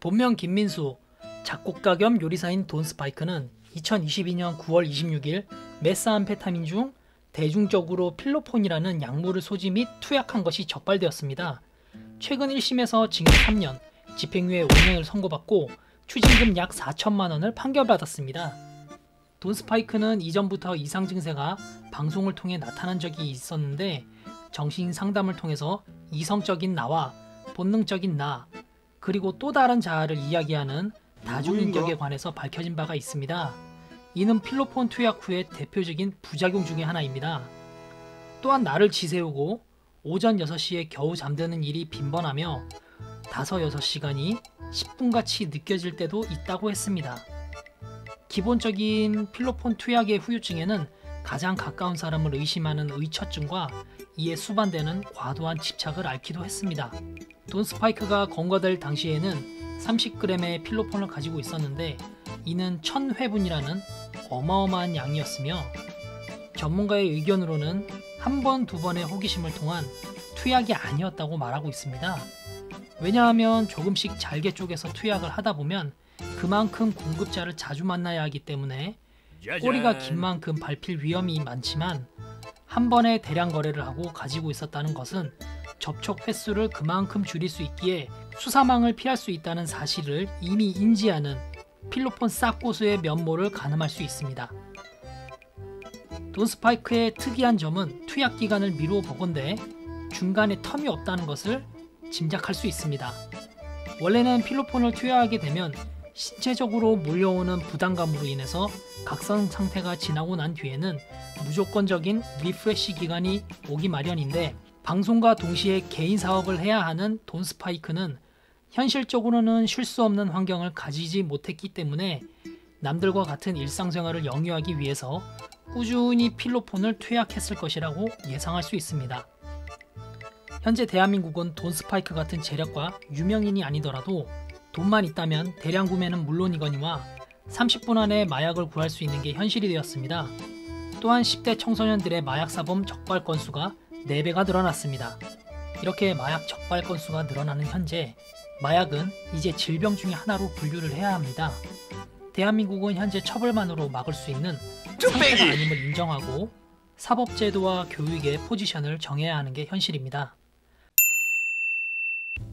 본명 김민수, 작곡가 겸 요리사인 돈 스파이크는 2022년 9월 26일 메스암페타민 중 대중적으로 필로폰이라는 약물을 소지 및 투약한 것이 적발되었습니다. 최근 1심에서 징역 3년, 집행유예 5년을 선고받고 추징금 약 4천만 원을 판결받았습니다. 돈 스파이크는 이전부터 이상 증세가 방송을 통해 나타난 적이 있었는데 정신 상담을 통해서 이성적인 나와 본능적인 나, 그리고 또 다른 자아를 이야기하는 다중인격에 관해서 밝혀진 바가 있습니다. 이는 필로폰 투약 후의 대표적인 부작용 중의 하나입니다. 또한 나를 지새우고 오전 6시에 겨우 잠드는 일이 빈번하며 5-6시간이 10분같이 느껴질 때도 있다고 했습니다. 기본적인 필로폰 투약의 후유증에는 가장 가까운 사람을 의심하는 의처증과 이에 수반되는 과도한 집착을 앓기도 했습니다. 돈 스파이크가 검거될 당시에는 30g의 필로폰을 가지고 있었는데 이는 1000회분이라는 어마어마한 양이었으며 전문가의 의견으로는 한 번, 두 번의 호기심을 통한 투약이 아니었다고 말하고 있습니다. 왜냐하면 조금씩 잘게 쪼개서 투약을 하다 보면 그만큼 공급자를 자주 만나야 하기 때문에 꼬리가 긴 만큼 밟힐 위험이 많지만 한 번에 대량 거래를 하고 가지고 있었다는 것은 접촉 횟수를 그만큼 줄일 수 있기에 수사망을 피할 수 있다는 사실을 이미 인지하는 필로폰 싹고수의 면모를 가늠할 수 있습니다. 돈 스파이크의 특이한 점은 투약 기간을 미루어 보건대 중간에 텀이 없다는 것을 짐작할 수 있습니다. 원래는 필로폰을 투여하게 되면 신체적으로 몰려오는 부담감으로 인해서 각성 상태가 지나고 난 뒤에는 무조건적인 리프레시 기간이 오기 마련인데 방송과 동시에 개인 사업을 해야 하는 돈 스파이크는 현실적으로는 쉴 수 없는 환경을 가지지 못했기 때문에 남들과 같은 일상생활을 영위하기 위해서 꾸준히 필로폰을 투약했을 것이라고 예상할 수 있습니다. 현재 대한민국은 돈 스파이크 같은 재력과 유명인이 아니더라도 돈만 있다면 대량 구매는 물론이거니와 30분 안에 마약을 구할 수 있는 게 현실이 되었습니다. 또한 10대 청소년들의 마약 사범 적발 건수가 4배가 늘어났습니다. 이렇게 마약 적발 건수가 늘어나는 현재 마약은 이제 질병 중의 하나로 분류를 해야 합니다. 대한민국은 현재 처벌만으로 막을 수 있는 상태가 아님을 인정하고 사법제도와 교육의 포지션을 정해야 하는 게 현실입니다.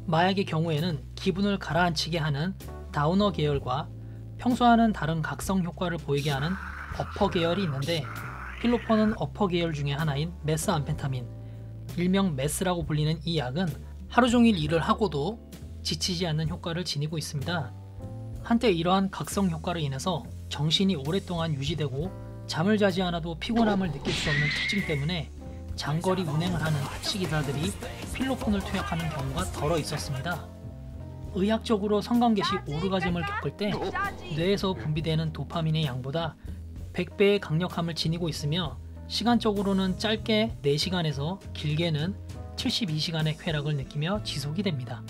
마약의 경우에는 기분을 가라앉히게 하는 다우너 계열과 평소와는 다른 각성 효과를 보이게 하는 어퍼 계열이 있는데 필로폰은 어퍼 계열 중의 하나인 메스암페타민, 일명 메스라고 불리는 이 약은 하루 종일 일을 하고도 지치지 않는 효과를 지니고 있습니다. 한때 이러한 각성 효과로 인해서 정신이 오랫동안 유지되고 잠을 자지 않아도 피곤함을 느낄 수 없는 특징 때문에 장거리 운행을 하는 택시기사들이 필로폰을 투약하는 경우가 덜어 있었습니다. 의학적으로 성관계 시 오르가즘을 겪을 때 뇌에서 분비되는 도파민의 양보다 100배의 강력함을 지니고 있으며 시간적으로는 짧게 4시간에서 길게는 72시간의 쾌락을 느끼며 지속이 됩니다.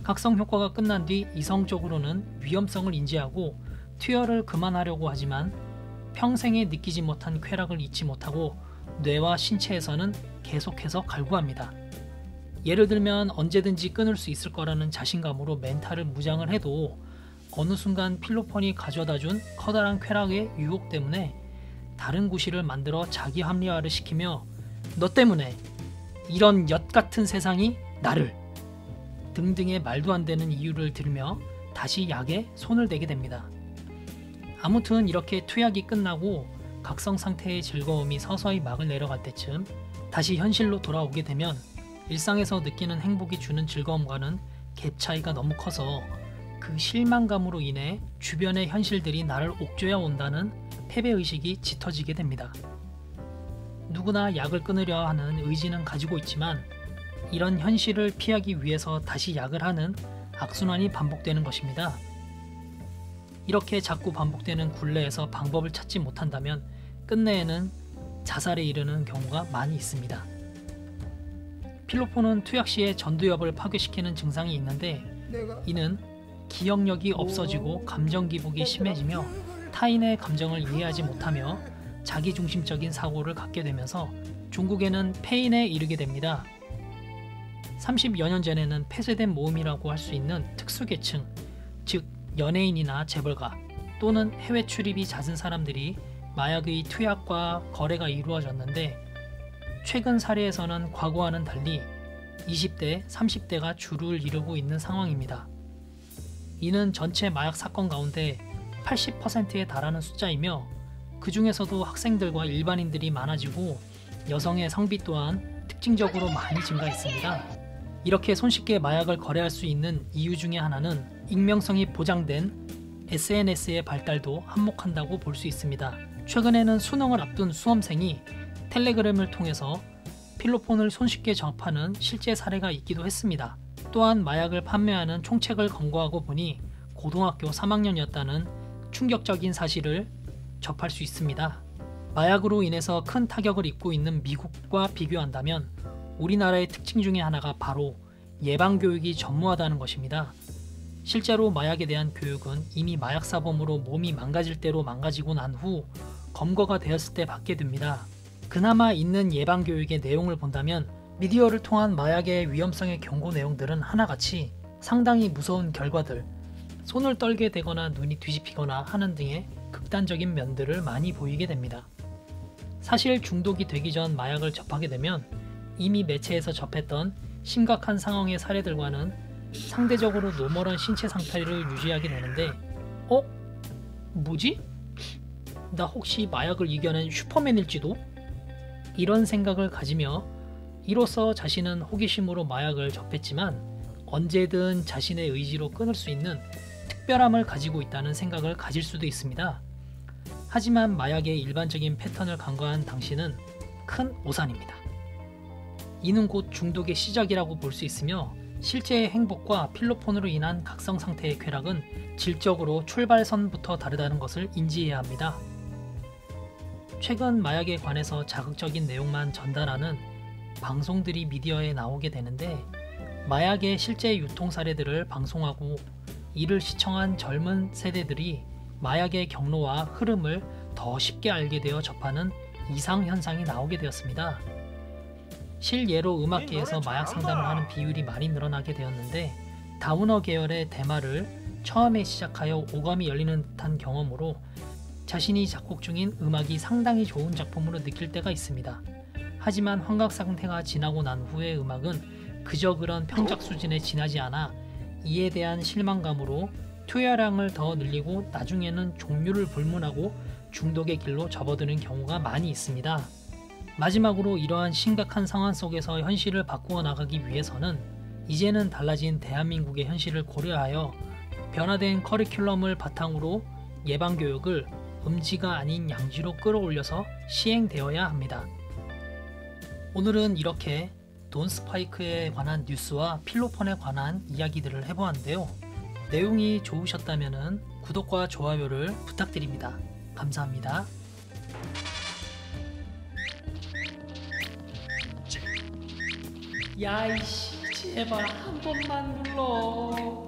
각성 효과가 끝난 뒤 이성적으로는 위험성을 인지하고 투여를 그만하려고 하지만 평생에 느끼지 못한 쾌락을 잊지 못하고 뇌와 신체에서는 계속해서 갈구합니다. 예를 들면 언제든지 끊을 수 있을 거라는 자신감으로 멘탈을 무장을 해도 어느 순간 필로폰이 가져다준 커다란 쾌락의 유혹 때문에 다른 구실을 만들어 자기 합리화를 시키며 너 때문에 이런 엿같은 세상이 나를 등등의 말도 안 되는 이유를 들며 다시 약에 손을 대게 됩니다. 아무튼 이렇게 투약이 끝나고 각성 상태의 즐거움이 서서히 막을 내려갈 때쯤 다시 현실로 돌아오게 되면 일상에서 느끼는 행복이 주는 즐거움과는 갭 차이가 너무 커서 그 실망감으로 인해 주변의 현실들이 나를 옥죄어 온다는 패배의식이 짙어지게 됩니다. 누구나 약을 끊으려 하는 의지는 가지고 있지만 이런 현실을 피하기 위해서 다시 약을 하는 악순환이 반복되는 것입니다. 이렇게 자꾸 반복되는 굴레에서 방법을 찾지 못한다면 끝내에는 자살에 이르는 경우가 많이 있습니다. 필로폰은 투약 시에 전두엽을 파괴시키는 증상이 있는데 이는 기억력이 없어지고 감정 기복이 심해지며 타인의 감정을 이해하지 못하며 자기중심적인 사고를 갖게 되면서 종국에는 폐인에 이르게 됩니다. 30여 년 전에는 폐쇄된 모임이라고 할 수 있는 특수계층, 즉 연예인이나 재벌가 또는 해외 출입이 잦은 사람들이 마약의 투약과 거래가 이루어졌는데, 최근 사례에서는 과거와는 달리 20대, 30대가 주를 이루고 있는 상황입니다. 이는 전체 마약 사건 가운데 80%에 달하는 숫자이며, 그 중에서도 학생들과 일반인들이 많아지고 여성의 성비 또한 특징적으로 많이 증가했습니다. 이렇게 손쉽게 마약을 거래할 수 있는 이유 중에 하나는 익명성이 보장된 SNS의 발달도 한몫한다고 볼 수 있습니다. 최근에는 수능을 앞둔 수험생이 텔레그램을 통해서 필로폰을 손쉽게 접하는 실제 사례가 있기도 했습니다. 또한 마약을 판매하는 총책을 검거하고 보니 고등학교 3학년이었다는 충격적인 사실을 접할 수 있습니다. 마약으로 인해서 큰 타격을 입고 있는 미국과 비교한다면 우리나라의 특징 중에 하나가 바로 예방교육이 전무하다는 것입니다. 실제로 마약에 대한 교육은 이미 마약사범으로 몸이 망가질 대로 망가지고 난 후 검거가 되었을 때 받게 됩니다. 그나마 있는 예방교육의 내용을 본다면 미디어를 통한 마약의 위험성의 경고 내용들은 하나같이 상당히 무서운 결과들, 손을 떨게 되거나 눈이 뒤집히거나 하는 등의 극단적인 면들을 많이 보이게 됩니다. 사실 중독이 되기 전 마약을 접하게 되면 이미 매체에서 접했던 심각한 상황의 사례들과는 상대적으로 노멀한 신체 상태를 유지하게 되는데, 뭐지? 나 혹시 마약을 이겨낸 슈퍼맨일지도? 이런 생각을 가지며 이로써 자신은 호기심으로 마약을 접했지만 언제든 자신의 의지로 끊을 수 있는 특별함을 가지고 있다는 생각을 가질 수도 있습니다. 하지만 마약의 일반적인 패턴을 간과한 당신은 큰 오산입니다. 이는 곧 중독의 시작이라고 볼 수 있으며, 실제의 행복과 필로폰으로 인한 각성 상태의 쾌락은 질적으로 출발선부터 다르다는 것을 인지해야 합니다. 최근 마약에 관해서 자극적인 내용만 전달하는 방송들이 미디어에 나오게 되는데, 마약의 실제 유통 사례들을 방송하고 이를 시청한 젊은 세대들이 마약의 경로와 흐름을 더 쉽게 알게 되어 접하는 이상현상이 나오게 되었습니다. 실예로 음악계에서 마약 상담을 하는 비율이 많이 늘어나게 되었는데, 다우너 계열의 대마를 처음에 시작하여 오감이 열리는 듯한 경험으로 자신이 작곡 중인 음악이 상당히 좋은 작품으로 느낄 때가 있습니다. 하지만 환각 상태가 지나고 난 후의 음악은 그저 그런 평작 수준에 지나지 않아 이에 대한 실망감으로 투여량을 더 늘리고 나중에는 종류를 불문하고 중독의 길로 접어드는 경우가 많이 있습니다. 마지막으로 이러한 심각한 상황 속에서 현실을 바꾸어 나가기 위해서는 이제는 달라진 대한민국의 현실을 고려하여 변화된 커리큘럼을 바탕으로 예방교육을 음지가 아닌 양지로 끌어올려서 시행되어야 합니다. 오늘은 이렇게 돈 스파이크에 관한 뉴스와 필로폰에 관한 이야기들을 해보았는데요. 내용이 좋으셨다면 구독과 좋아요를 부탁드립니다. 감사합니다. 야이씨, 제발 한 번만 눌러.